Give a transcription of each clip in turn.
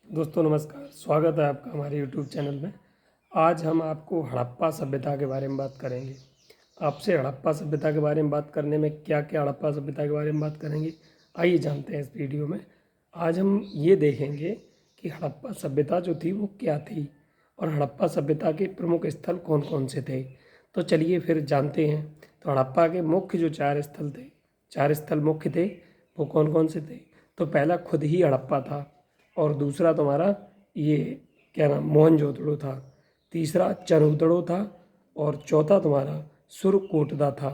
दोस्तों नमस्कार, स्वागत है आपका हमारे यूट्यूब चैनल में। आज हम आपको हड़प्पा सभ्यता के बारे में बात करेंगे। आपसे हड़प्पा सभ्यता के बारे में बात करने में क्या क्या हड़प्पा सभ्यता के बारे में बात करेंगे, आइए जानते हैं इस वीडियो में। आज हम ये देखेंगे कि हड़प्पा सभ्यता जो थी वो क्या थी और हड़प्पा सभ्यता के प्रमुख स्थल कौन कौन से थे। तो चलिए फिर जानते हैं। तो हड़प्पा के मुख्य जो चार स्थल मुख्य थे, वो कौन कौन से थे। तो पहला खुद ही हड़प्पा था, और दूसरा तुम्हारा ये क्या नाम मोहनजोदड़ो था, तीसरा चनूदड़ो था, और चौथा तुम्हारा सुरकोटदा था।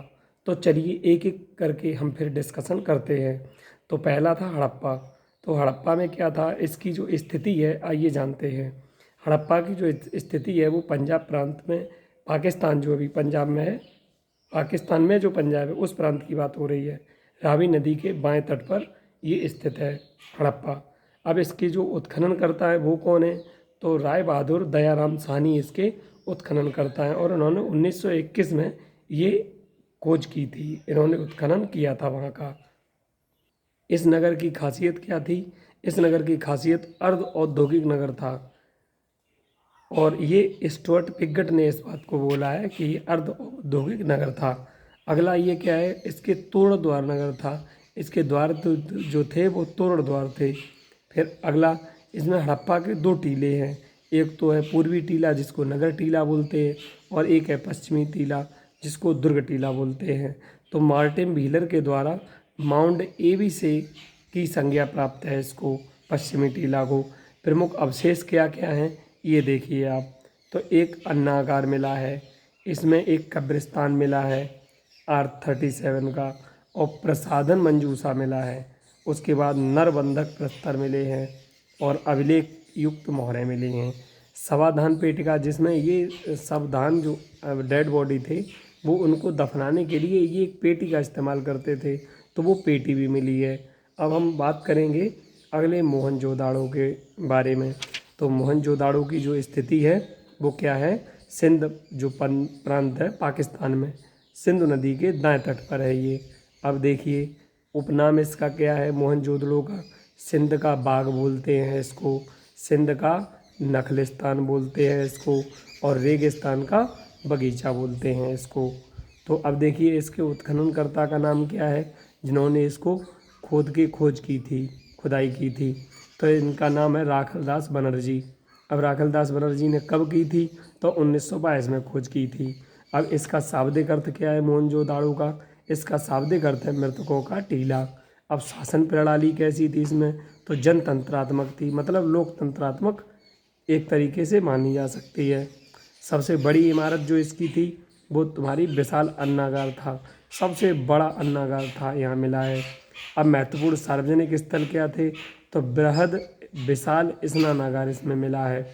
तो चलिए एक एक करके हम फिर डिस्कशन करते हैं। तो पहला था हड़प्पा। तो हड़प्पा में क्या था, इसकी जो स्थिति है आइए जानते हैं। हड़प्पा की जो स्थिति है वो पंजाब प्रांत में, पाकिस्तान जो अभी पंजाब में है, पाकिस्तान में जो पंजाब है उस प्रांत की बात हो रही है। रावी नदी के बाएं तट पर ये स्थित है हड़प्पा। अब इसकी जो उत्खनन करता है वो कौन है, तो राय बहादुर दयाराम साहनी इसके उत्खनन करता है, और उन्होंने 1921 में ये खोज की थी, इन्होंने उत्खनन किया था वहाँ का। इस नगर की खासियत क्या थी, इस नगर की खासियत अर्ध औद्योगिक नगर था, और ये स्टुअर्ट पिगट ने इस बात को बोला है कि ये अर्ध औद्योगिक नगर था। अगला ये क्या है, इसके तोरण द्वार नगर था, इसके द्वार जो थे वो तोरण द्वार थे। फिर अगला, इसमें हड़प्पा के दो टीले हैं, एक तो है पूर्वी टीला जिसको नगर टीला बोलते हैं, और एक है पश्चिमी टीला जिसको दुर्ग टीला बोलते हैं। तो मार्टिन व्हीलर के द्वारा माउंट एबी से की संज्ञा प्राप्त है इसको, पश्चिमी टीला को। प्रमुख अवशेष क्या क्या हैं ये देखिए आप। तो एक अन्नागार मिला है, इसमें एक कब्रिस्तान मिला है R37 का, और प्रसाधन मंजूसा मिला है। उसके बाद नरबंधक प्रस्तर मिले हैं, और अभिलेख युक्त मोहरें मिली हैं। शवाधान पेटिका, जिसमें ये शवदान जो डेड बॉडी थे वो उनको दफनाने के लिए ये एक पेटी का इस्तेमाल करते थे, तो वो पेटी भी मिली है। अब हम बात करेंगे अगले मोहनजोदाड़ो के बारे में। तो मोहनजोदाड़ो की जो स्थिति है वो क्या है, सिंध जो प्रांत है पाकिस्तान में, सिंधु नदी के दाएं तट पर है ये। अब देखिए उपनाम इसका क्या है मोहनजोदड़ो का, सिंध का बाग बोलते हैं इसको, सिंध का नखलिस्तान बोलते हैं इसको, और रेगिस्तान का बगीचा बोलते हैं इसको। तो अब देखिए इसके उत्खननकर्ता का नाम क्या है, जिन्होंने इसको खोज की थी, खुदाई की थी। तो इनका नाम है राखलदास बनर्जी। अब राखलदास बनर्जी ने कब की थी, तो 1922 में खोज की थी। अब इसका शाब्दिक अर्थ क्या है मोहनजोदाड़ो का, इसका शाब्दिक अर्थ है मृतकों का टीला। अब शासन प्रणाली कैसी थी इसमें, तो जनतंत्रात्मक थी, मतलब लोकतंत्रात्मक एक तरीके से मानी जा सकती है। सबसे बड़ी इमारत जो इसकी थी वो तुम्हारी विशाल अन्नागार था, सबसे बड़ा अन्नागार था यहाँ मिला है। अब महत्वपूर्ण सार्वजनिक स्थल क्या थे, तो बृहद विशाल स्नानागार इसमें मिला है।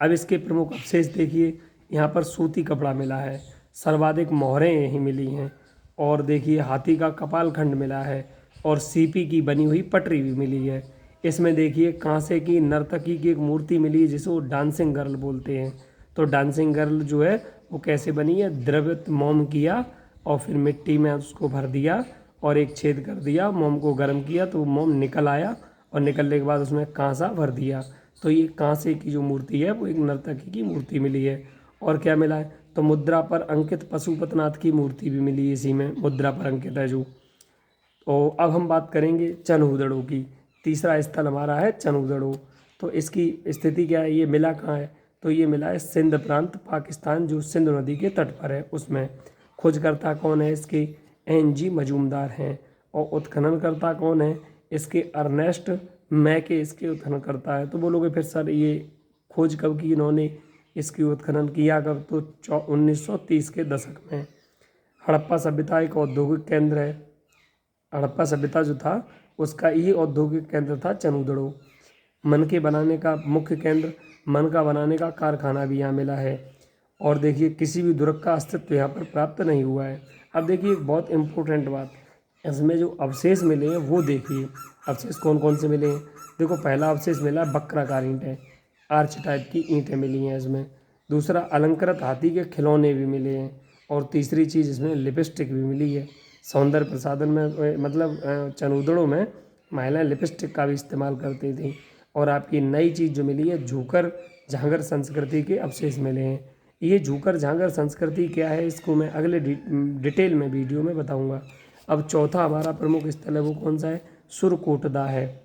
अब इसके प्रमुख अवशेष देखिए, यहाँ पर सूती कपड़ा मिला है, सर्वाधिक मोहरें यहीं मिली हैं, और देखिए हाथी का कपाल खंड मिला है, और सीपी की बनी हुई पटरी भी मिली है। इसमें देखिए कांसे की नर्तकी की एक मूर्ति मिली है जिसको डांसिंग गर्ल बोलते हैं। तो डांसिंग गर्ल जो है वो कैसे बनी है, द्रवित मोम किया और फिर मिट्टी में उसको भर दिया और एक छेद कर दिया, मोम को गर्म किया तो मोम निकल आया, और निकलने के बाद उसमें कांसा भर दिया। तो ये कांसे की जो मूर्ति है वो एक नर्तकी की मूर्ति मिली है। और क्या मिला है, तो मुद्रा पर अंकित पशुपतिनाथ की मूर्ति भी मिली है, इसी में मुद्रा पर अंकित है जो। तो अब हम बात करेंगे चनहूदड़ो की। तीसरा स्थल हमारा है चनहूदड़ो। तो इसकी स्थिति क्या है, ये मिला कहाँ है, तो ये मिला है सिंध प्रांत पाकिस्तान, जो सिंध नदी के तट पर है उसमें। खोजकर्ता कौन है इसके, NG मजूमदार हैं, और उत्खननकर्ता कौन है इसके, अर्नेस्ट मैके इसके उत्खननकर्ता है। तो बोलोगे फिर सर ये खोज कब की इन्होंने, इसकी उत्खनन किया कब, तो 1930 के दशक में। हड़प्पा सभ्यता एक औद्योगिक केंद्र है, हड़प्पा सभ्यता जो था उसका यही औद्योगिक केंद्र था चनहूदड़ो। मन के बनाने का मुख्य केंद्र, मन का बनाने का कारखाना भी यहाँ मिला है। और देखिए किसी भी दुर्ग का अस्तित्व यहाँ पर प्राप्त नहीं हुआ है। अब देखिए एक बहुत इम्पोर्टेंट बात, इसमें जो अवशेष मिले हैं वो देखिए, अवशेष कौन कौन से मिले हैं। देखो पहला अवशेष मिला बक्राकार ईंटें, आर्च टाइप की ईंटें मिली हैं इसमें। दूसरा अलंकृत हाथी के खिलौने भी मिले हैं, और तीसरी चीज़ इसमें लिपस्टिक भी मिली है। सौंदर्य प्रसाधन में मतलब चनहूदड़ो में महिलाएं लिपस्टिक का भी इस्तेमाल करती थी। और आपकी नई चीज़ जो मिली है, झूकर झांगर संस्कृति के अवशेष मिले हैं। ये झूकर झांगर संस्कृति क्या है, इसको मैं अगले डिटेल में वीडियो में बताऊंगा। अब चौथा हमारा प्रमुख स्थल है, वो कौन सा है? सुरकोटदा है।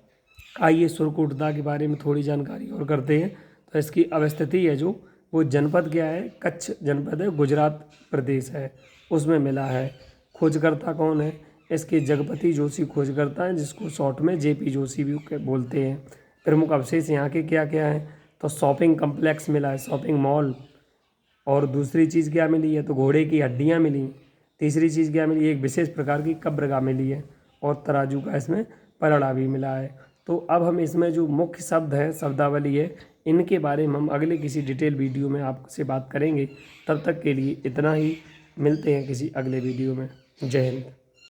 आइए सुरकोटदा के बारे में थोड़ी जानकारी और करते हैं। तो इसकी अवस्थिति है जो, वो जनपद क्या है? कच्छ जनपद है, गुजरात प्रदेश है, उसमें मिला है। खोजकर्ता कौन है? इसके जगपति जोशी खोजकर्ता हैं, जिसको शॉर्ट में जेपी जोशी भी बोलते हैं। प्रमुख अवशेष यहाँ के क्या क्या हैं? तो शॉपिंग कम्प्लेक्स मिला है, शॉपिंग मॉल। और दूसरी चीज़ क्या मिली है? तो घोड़े की हड्डियाँ मिली। तीसरी चीज़ क्या मिली? एक विशेष प्रकार की कब्रगाह मिली है, और तराजू का इसमें पलड़ा भी मिला है। तो अब हम इसमें जो मुख्य शब्द हैं, शब्दावली है, इनके बारे में हम अगले किसी डिटेल वीडियो में आपसे बात करेंगे। तब तक के लिए इतना ही, मिलते हैं किसी अगले वीडियो में। जय हिंद।